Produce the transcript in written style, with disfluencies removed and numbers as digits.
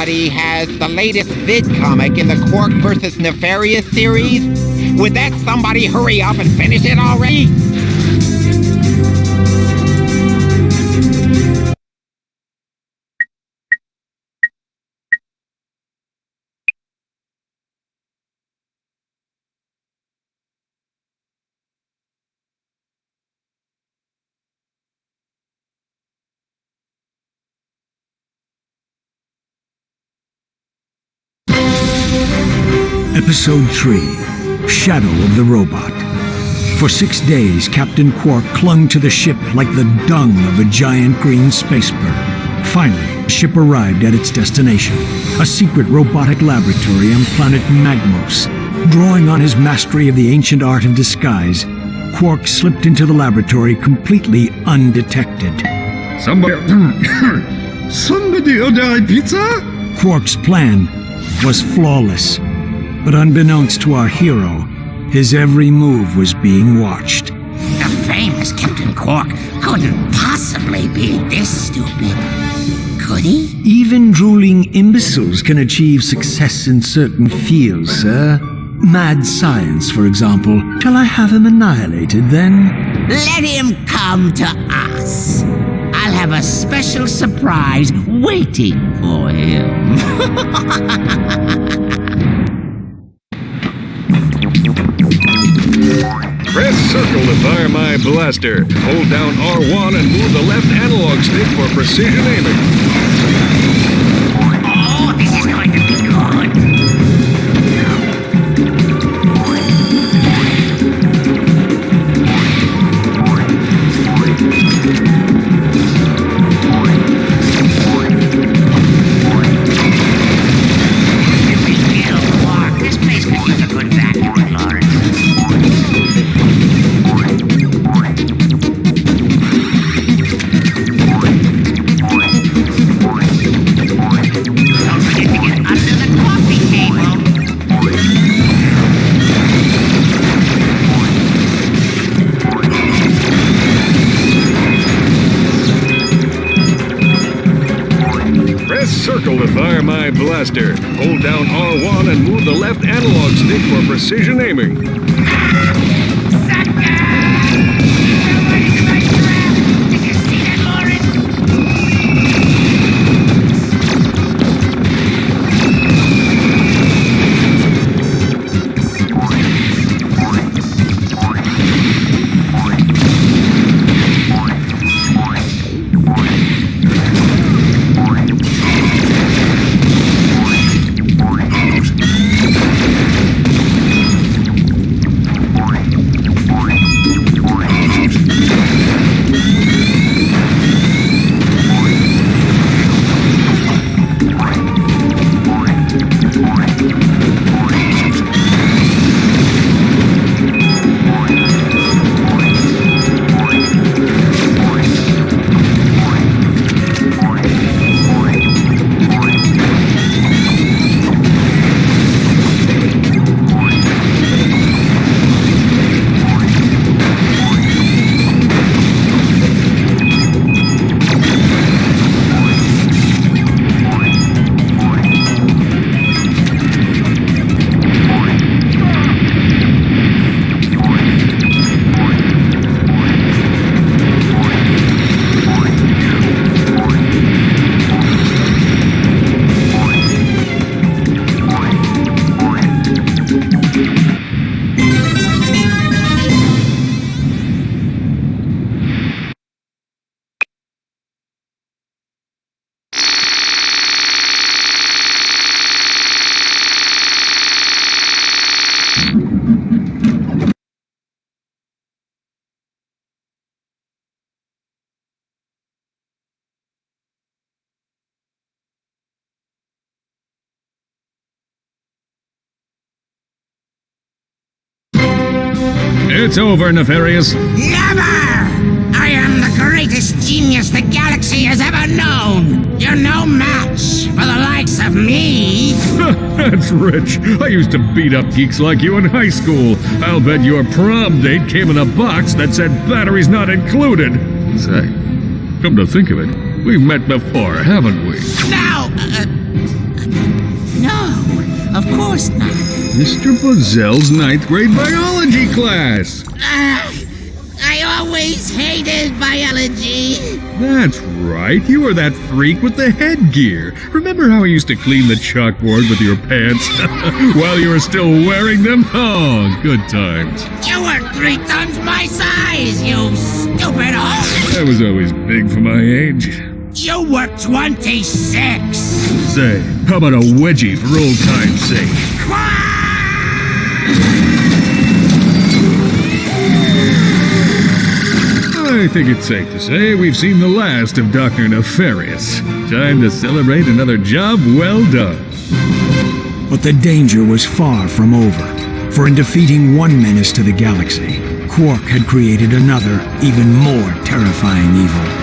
somebody has the latest vid comic in the Qwark vs. Nefarious series? Would that somebody hurry up and finish it already? Episode 3, Shadow of the Robot. For 6 days, Captain Qwark clung to the ship like the dung of a giant green space bird. Finally, the ship arrived at its destination, a secret robotic laboratory on planet Magmos. Drawing on his mastery of the ancient art of disguise, Qwark slipped into the laboratory completely undetected. Somebody order a pizza? Qwark's plan was flawless. But unbeknownst to our hero, his every move was being watched. The famous Captain Qwark couldn't possibly be this stupid, could he? Even drooling imbeciles can achieve success in certain fields, sir. Mad science, for example. Shall I have him annihilated, then? Let him come to us. I'll have a special surprise waiting for him. Press circle to fire my blaster. Hold down R1 and move the left analog stick for precision aiming. Oh, this is going to be good. This place could use a good vacuum, Lawrence. Circle to fire my blaster. Hold down R1 and move the left analog stick for precision aiming. It's over, Nefarious. Never! I am the greatest genius the galaxy has ever known. You're no match for the likes of me. That's rich. I used to beat up geeks like you in high school. I'll bet your prom date came in a box that said batteries not included. Say, come to think of it, we've met before, haven't we? Now, No, of course not. Mr. Buzzell's 9th grade biology class! I always hated biology. That's right, you were that freak with the headgear. Remember how I used to clean the chalkboard with your pants while you were still wearing them? Oh, good times. You were 3 times my size, you stupid hole. I was always big for my age. You were 26. Say, how about a wedgie for old time's sake? I think it's safe to say we've seen the last of Dr. Nefarious. Time to celebrate another job well done. But the danger was far from over, for in defeating one menace to the galaxy, Qwark had created another, even more terrifying evil.